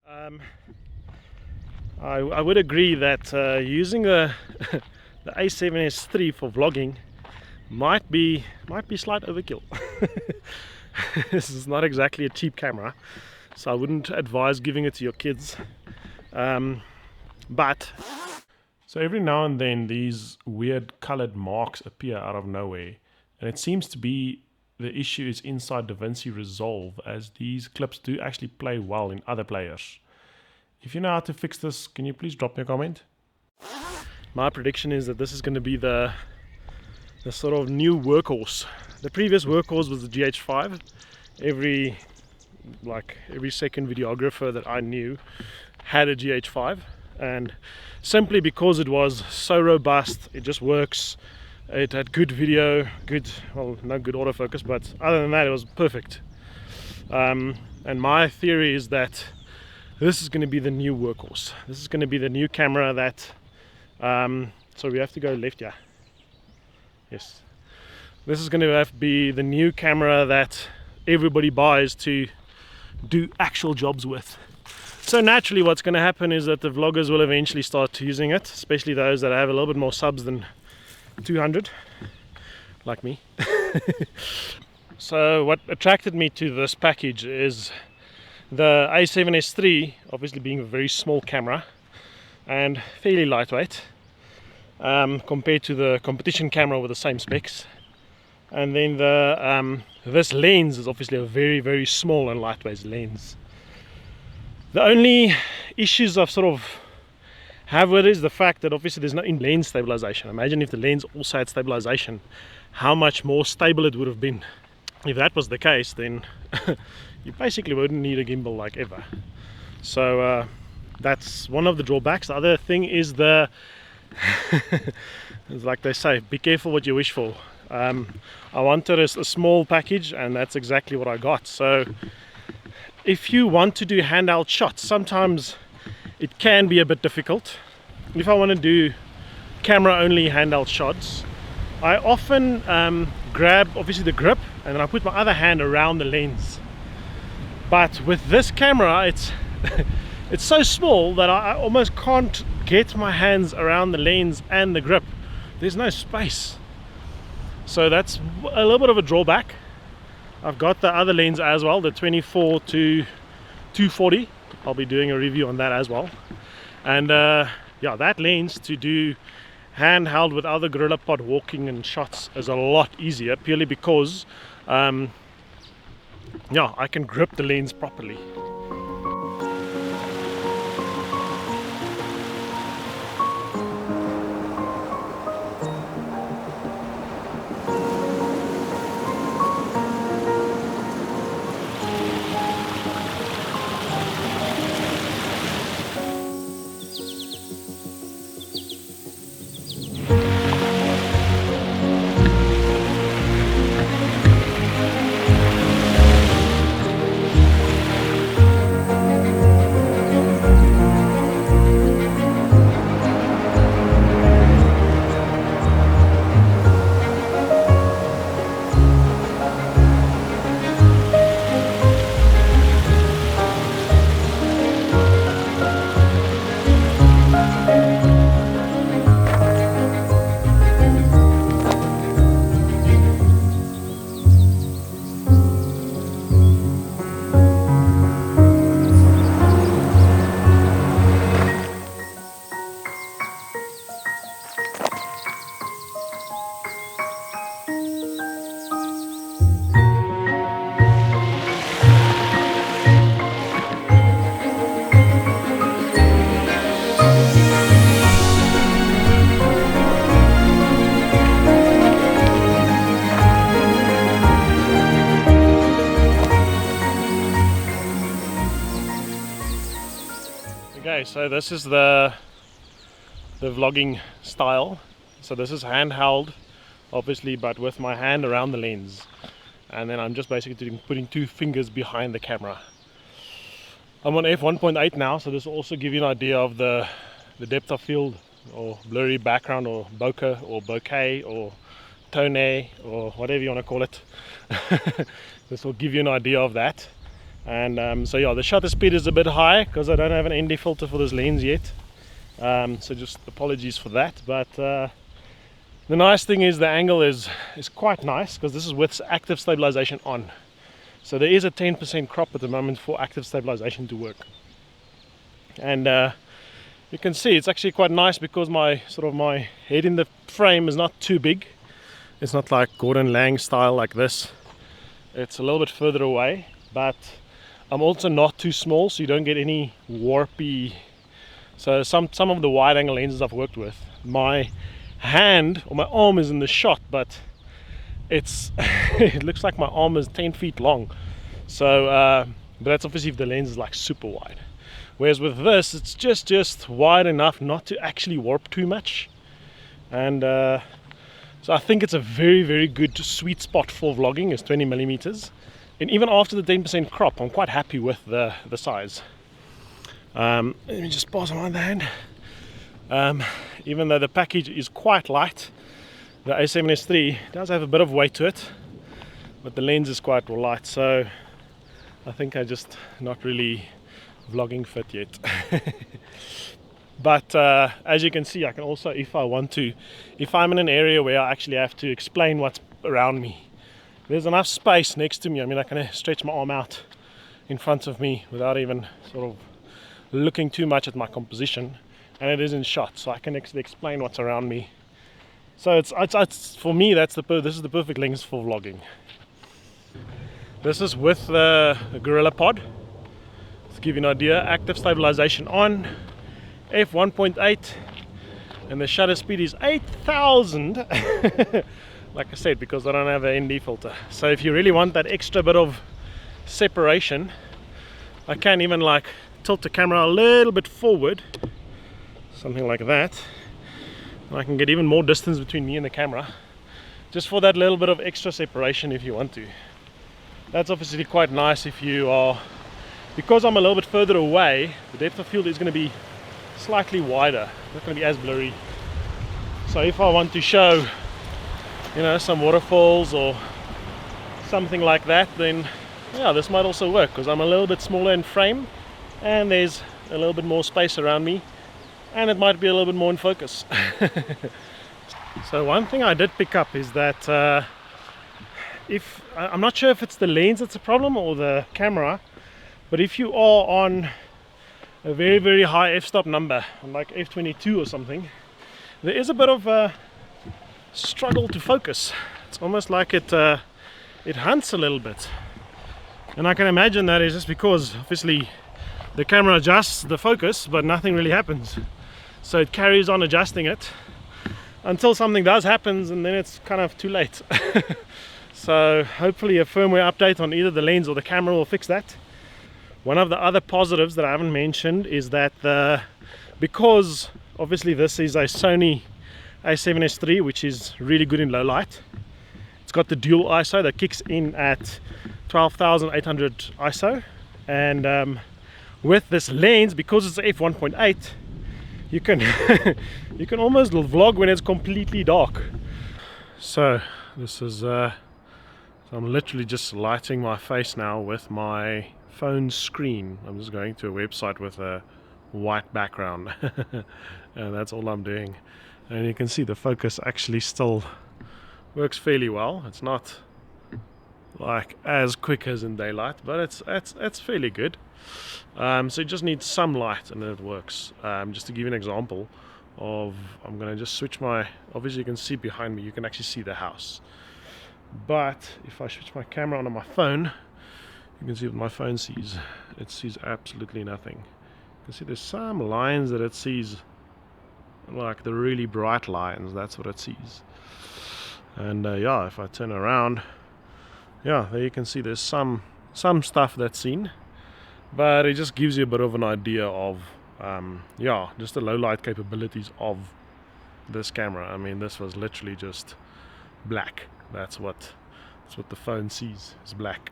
I would agree that using the the A7S III for vlogging might be slight overkill. This is not exactly a cheap camera, so I wouldn't advise giving it to your kids. But so every now and then these weird colored marks appear out of nowhere, and it seems to be the issue is inside DaVinci Resolve, as these clips do actually play well in other players. If you know how to fix this, can you please drop me a comment? My prediction is that this is going to be the sort of new workhorse. The previous workhorse was the GH5. Every second videographer that I knew had a GH5, and simply because it was so robust, it just works. It had good video, not good autofocus, but other than that it was perfect. And my theory is that this is going to be the new workhorse. This is going to be the new camera that so we have to go left, yeah. Yes. This is going to be the new camera that everybody buys to do actual jobs with. So naturally what's going to happen is that the vloggers will eventually start using it, especially those that have a little bit more subs than 200, like me. So what attracted me to this package is the A7S III, obviously being a very small camera and fairly lightweight compared to the competition camera with the same specs. And then this lens is obviously a very small and lightweight lens. The only issues I've sort of have with it is the fact that obviously there's no in-lens stabilization. Imagine if the lens also had stabilization, how much more stable it would have been. If that was the case, then you basically wouldn't need a gimbal like ever. So that's one of the drawbacks. The other thing is it's like they say, be careful what you wish for. I wanted a small package, and that's exactly what I got. So if you want to do handheld shots, sometimes it can be a bit difficult. If I want to do camera only handheld shots, I often grab obviously the grip, and then I put my other hand around the lens. But with this camera, it's it's so small that I almost can't get my hands around the lens and the grip. There's no space. So that's a little bit of a drawback. I've got the other lens as well, the 24 to 240. I'll be doing a review on that as well. And yeah, that lens to do handheld with other gorilla pod walking and shots is a lot easier, purely because yeah, I can grip the lens properly. Okay, so this is the vlogging style. So this is handheld, obviously, but with my hand around the lens, and then I'm just basically putting two fingers behind the camera. I'm on F1.8 now, so this will also give you an idea of the depth of field, or blurry background, or bokeh, or bokeh, or tone, or whatever you want to call it. This will give you an idea of that. And so yeah, the shutter speed is a bit high because I don't have an ND filter for this lens yet, so just apologies for that. But the nice thing is the angle is quite nice because this is with active stabilization on, so there is a 10% crop at the moment for active stabilization to work. And you can see it's actually quite nice because my head in the frame is not too big. It's not like Gordon Lang style like this. It's a little bit further away, but I'm also not too small, so you don't get any warpy. So some of the wide angle lenses I've worked with, my hand or my arm is in the shot, but it's it looks like my arm is 10 feet long. So but that's obviously if the lens is like super wide. Whereas with this, it's just wide enough not to actually warp too much. And so I think it's a very good sweet spot for vlogging, is 20mm. And even after the 10% crop, I'm quite happy with the size. Let me just pause on the hand. Even though the package is quite light, the A7S III does have a bit of weight to it, but the lens is quite light, so I think I just not really vlogging fit yet. But as you can see, I can also, if I want to, if I'm in an area where I actually have to explain what's around me, there's enough space next to me. I mean, I can stretch my arm out in front of me without even sort of looking too much at my composition, and it is in shot, so I can actually explain what's around me. So it's for me, this is the perfect lens for vlogging. This is with the Gorilla Pod. To give you an idea, active stabilization on, F1.8, and the shutter speed is 8,000. Like I said, because I don't have an ND filter. So if you really want that extra bit of separation, I can even like tilt the camera a little bit forward, something like that, and I can get even more distance between me and the camera, just for that little bit of extra separation if you want to. That's obviously quite nice if you are, because I'm a little bit further away, the depth of field is going to be slightly wider, not going to be as blurry. So if I want to show, you know, some waterfalls or something like that, then yeah, this might also work because I'm a little bit smaller in frame and there's a little bit more space around me, and it might be a little bit more in focus. So one thing I did pick up is that I'm not sure if it's the lens that's a problem or the camera, but if you are on a very high f-stop number, like f22 or something, there is a bit of a struggle to focus. It's almost like it hunts a little bit, and I can imagine that is just because obviously the camera adjusts the focus but nothing really happens, so it carries on adjusting it until something does happen, and then it's kind of too late. So hopefully a firmware update on either the lens or the camera will fix that. One of the other positives that I haven't mentioned is that because obviously this is a Sony A7S III, which is really good in low light, it's got the dual ISO that kicks in at 12,800 ISO, and with this lens, because it's f1.8, you can you can almost vlog when it's completely dark. So this is so I'm literally just lighting my face now with my phone screen. I'm just going to a website with a white background and that's all I'm doing, and you can see the focus actually still works fairly well. It's not like as quick as in daylight, but it's fairly good. So you just need some light and it works. Just to give you an example of, I'm going to just switch my, obviously you can see behind me, you can actually see the house, but if I switch my camera on my phone, you can see what my phone sees. It sees absolutely nothing. You can see there's some lines that it sees, like the really bright lines, that's what it sees. And yeah, if I turn around, yeah, there you can see there's some stuff that's seen, but it just gives you a bit of an idea of yeah, just the low light capabilities of this camera. I mean, this was literally just black. That's what the phone sees, is black.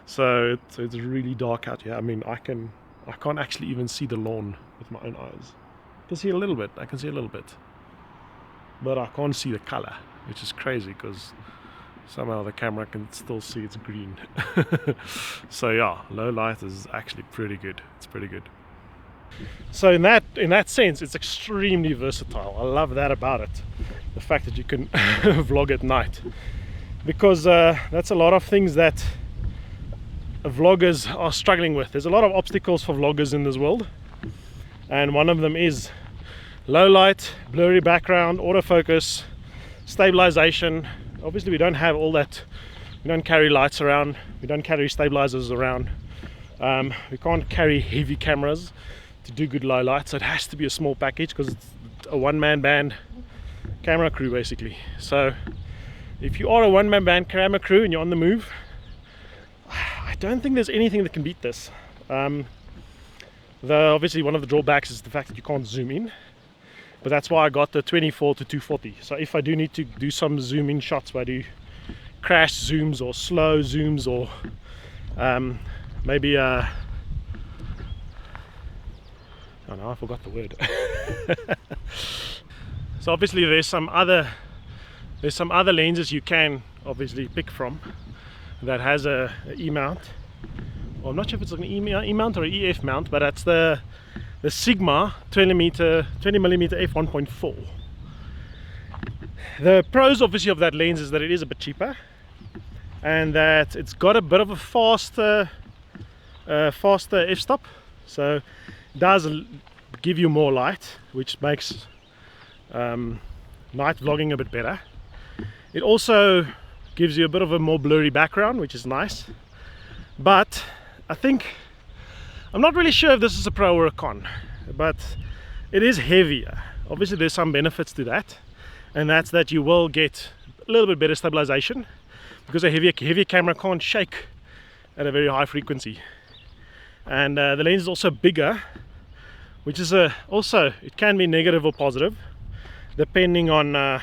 So it's really dark out here. I mean, I can't actually even see the lawn with my own eyes. I can see a little bit, but I can't see the color, which is crazy because Somehow the camera can still see it's green. So yeah, low light is actually pretty good. It's pretty good. So in that sense, it's extremely versatile. I love that about it. The fact that you can vlog at night, because that's a lot of things that vloggers are struggling with. There's a lot of obstacles for vloggers in this world, and one of them is low light, blurry background, autofocus, stabilization. Obviously we don't have all that. We don't carry lights around, we don't carry stabilizers around, we can't carry heavy cameras to do good low light, so it has to be a small package because it's a one-man band camera crew basically. So if you are a one-man band camera crew and you're on the move, I don't think there's anything that can beat this. Obviously one of the drawbacks is the fact that you can't zoom in, but that's why I got the 24 to 240. So if I do need to do some zoom in shots where I do crash zooms or slow zooms, or maybe oh no, I forgot the word. So obviously there's some other lenses you can obviously pick from that has a E-mount. Well, I'm not sure if it's like an E-mount or an EF mount, but that's the Sigma 20mm F1.8. The pros obviously of that lens is that it is a bit cheaper, and that it's got a bit of a faster f-stop, so it does give you more light, which makes night vlogging a bit better. It also gives you a bit of a more blurry background, which is nice, but I'm not really sure if this is a pro or a con, but it is heavier. Obviously there's some benefits to that, and that's that you will get a little bit better stabilization, because a heavier camera can't shake at a very high frequency. And the lens is also bigger, which is also, it can be negative or positive depending on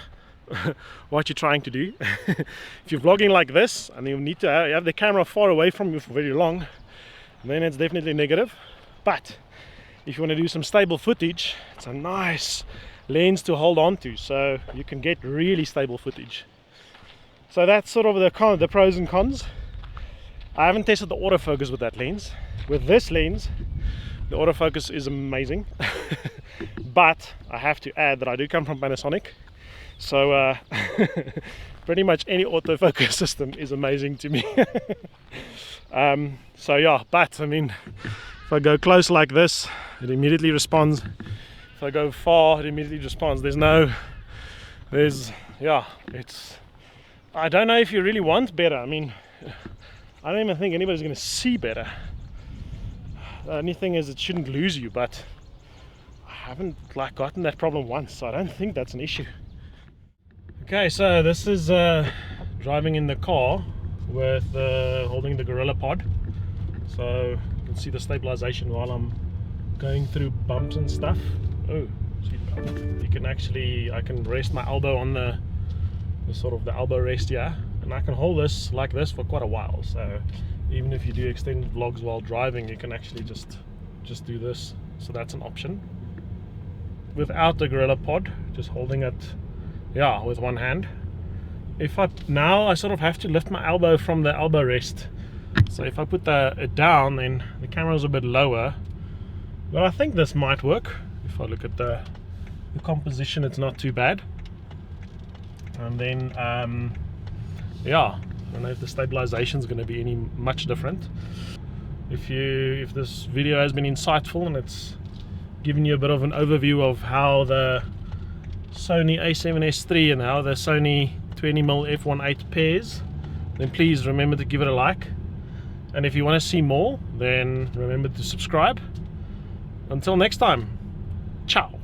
what you're trying to do. If you're vlogging like this and you need to have the camera far away from you for very long, then it's definitely negative. But if you want to do some stable footage, it's a nice lens to hold on to, so you can get really stable footage. So that's sort of the pros and cons. I haven't tested the autofocus with that lens. With this lens, the autofocus is amazing. But I have to add that I do come from Panasonic, so pretty much any autofocus system is amazing to me. So yeah, but I mean, if I go close like this, it immediately responds. If I go far, it immediately responds. I don't know if you really want better. I mean, I don't even think anybody's going to see better. The only thing is it shouldn't lose you, but I haven't gotten that problem once, so I don't think that's an issue. Okay, so this is driving in the car with holding the Gorilla Pod, so you can see the stabilization while I'm going through bumps and stuff. Oh, you can actually, I can rest my elbow on the sort of the elbow rest here, and I can hold this like this for quite a while. So even if you do extended vlogs while driving, you can actually just do this. So that's an option. Without the Gorilla Pod, just holding it, yeah, with one hand. Now I sort of have to lift my elbow from the elbow rest. So if I put it down, then the camera's a bit lower. But I think this might work. If I look at the composition, it's not too bad. And then yeah, I don't know if the stabilization is going to be any much different. If this video has been insightful and it's given you a bit of an overview of how the Sony A7S III and how the Sony 20mm F1.8 pairs, then please remember to give it a like. And if you want to see more, then remember to subscribe. Until next time, ciao.